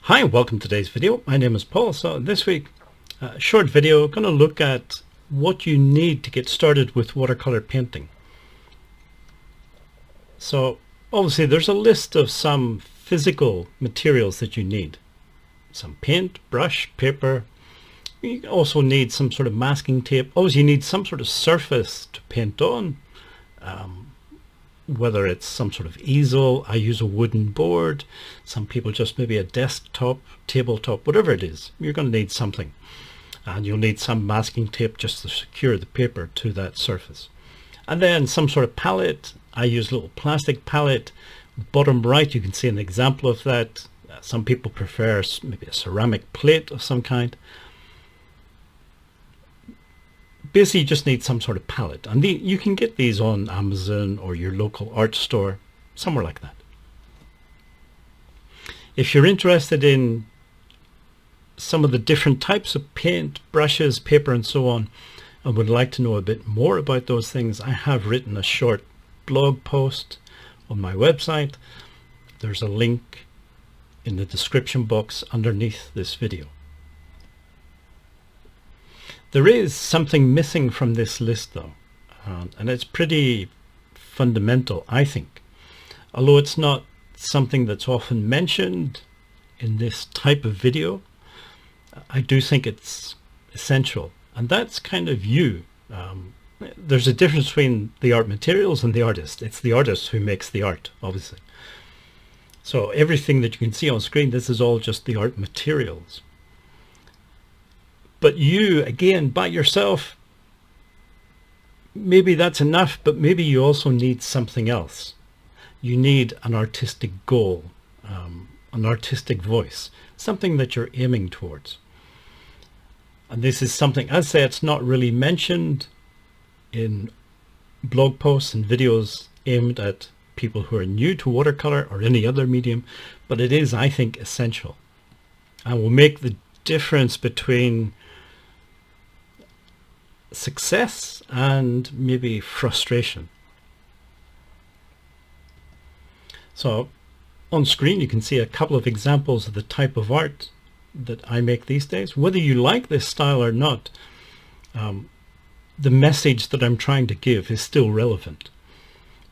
Hi, welcome to today's video. My name is Paul. So this week, a short video, going to look at what you need to get started with watercolor painting. So obviously there's a list of some physical materials that you need. Some paint, brush, paper. You also need some sort of masking tape. Obviously you need some sort of surface to paint on. Whether it's some sort of easel, I use a wooden board, some people just maybe a desktop, tabletop, whatever it is, you're going to need something. And you'll need some masking tape just to secure the paper to that surface. And then some sort of palette. I use a little plastic palette. Bottom right, you can see an example of that. Some people prefer maybe a ceramic plate of some kind. Basically, you just need some sort of palette, and you can get these on Amazon or your local art store, somewhere like that. If you're interested in some of the different types of paint, brushes, paper, and so on, and would like to know a bit more about those things, I have written a short blog post on my website. There's a link in the description box underneath this video. There is something missing from this list though, and it's pretty fundamental, I think. Although it's not something that's often mentioned in this type of video, I do think it's essential, and that's kind of you. There's a difference between the art materials and the artist. It's the artist who makes the art, obviously. So everything that you can see on screen, this is all just the art materials. But you, again, by yourself, maybe that's enough, but maybe you also need something else. You need an artistic goal, an artistic voice, something that you're aiming towards. And this is something, as I say, it's not really mentioned in blog posts and videos aimed at people who are new to watercolor or any other medium, but it is, I think, essential and will make the difference between success and maybe frustration. So on screen you can see a couple of examples of the type of art that I make these days. Whether you like this style or not, the message that I'm trying to give is still relevant,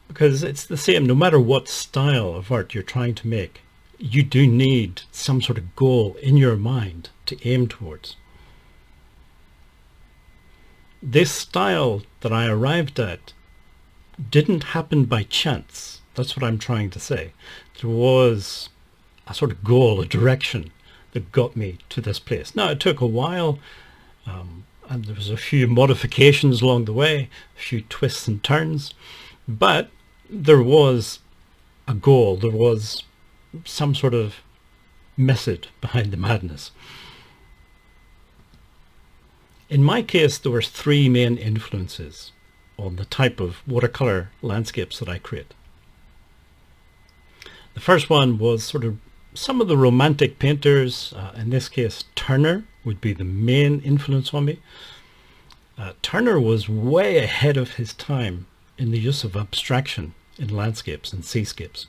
because it's the same no matter what style of art you're trying to make. You do need some sort of goal in your mind to aim towards. This style that I arrived at didn't happen by chance. That's what I'm trying to say. There was a sort of goal, a direction that got me to this place. Now, it took a while, and there was a few modifications along the way, a few twists and turns, but there was a goal. There was some sort of method behind the madness. In my case, there were three main influences on the type of watercolor landscapes that I create. The first one was sort of some of the romantic painters. In this case, Turner would be the main influence on me. Turner was way ahead of his time in the use of abstraction in landscapes and seascapes.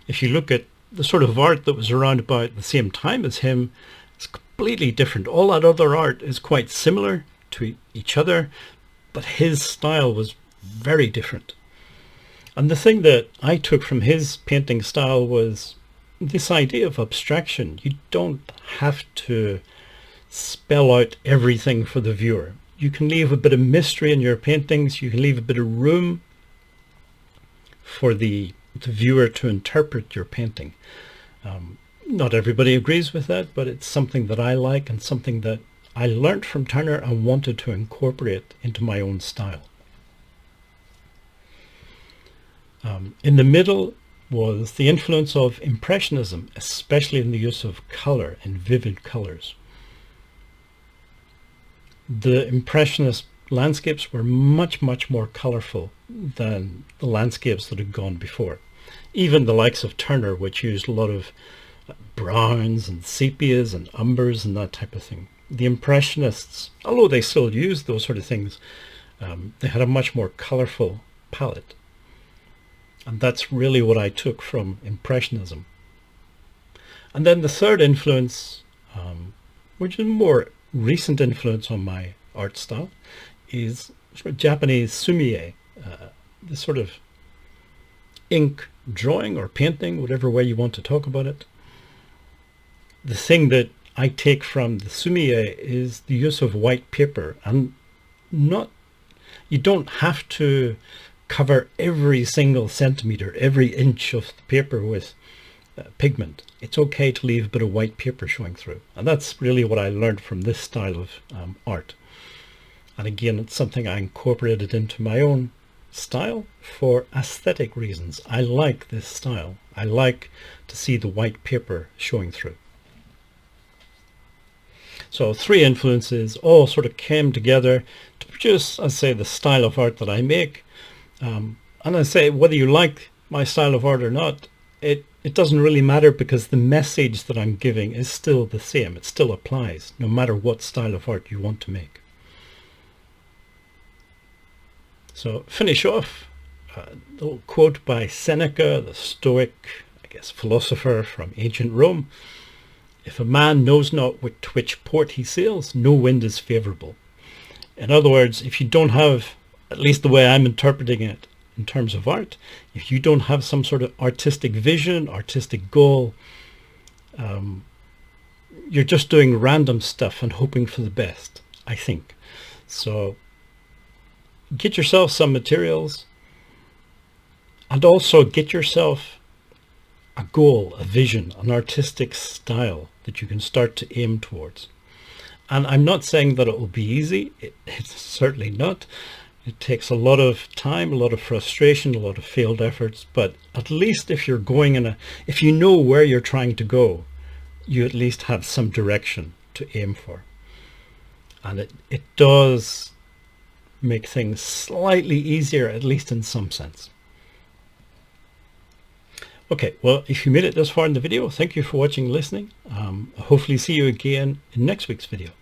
If you look at the sort of art that was around about the same time as him, it's completely different. All that other art is quite similar to each other, but his style was very different. And the thing that I took from his painting style was this idea of abstraction. You don't have to spell out everything for the viewer. You can leave a bit of mystery in your paintings. You can leave a bit of room for the viewer to interpret your painting. Not everybody agrees with that, but it's something that I like and something that I learned from Turner and wanted to incorporate into my own style. In the middle was the influence of Impressionism, especially in the use of color and vivid colors. The Impressionist landscapes were much more colorful than the landscapes that had gone before. Even the likes of Turner, which used a lot of browns and sepias and umbers and that type of thing. The Impressionists, although they still used those sort of things, they had a much more colorful palette. And that's really what I took from Impressionism. And then the third influence, which is a more recent influence on my art style, is sort of Japanese sumie, this sort of ink drawing or painting, whatever way you want to talk about it. The thing that I take from the sumie is the use of white paper, and you don't have to cover every single centimeter, every inch of the paper with pigment. It's okay to leave a bit of white paper showing through, and that's really what I learned from this style of art. And again, it's something I incorporated into my own style for aesthetic reasons. I like this style. I like to see the white paper showing through. So 3 influences all sort of came together to produce, I say, the style of art that I make. And I say, whether you like my style of art or not, it doesn't really matter, because the message that I'm giving is still the same. It still applies, no matter what style of art you want to make. So finish off, the little quote by Seneca, the Stoic, I guess, philosopher from ancient Rome. If a man knows not to which port he sails, no wind is favourable. In other words, if you don't have, at least the way I'm interpreting it in terms of art, if you don't have some sort of artistic vision, artistic goal, you're just doing random stuff and hoping for the best, I think. So get yourself some materials, and also get yourself a goal, a vision, an artistic style that you can start to aim towards. And I'm not saying that it will be easy. It's certainly not. It takes a lot of time, a lot of frustration, a lot of failed efforts, but at least if you're going if you know where you're trying to go, you at least have some direction to aim for. And it does make things slightly easier, at least in some sense. Okay, well, if you made it this far in the video, thank you for watching and listening. Hopefully see you again in next week's video.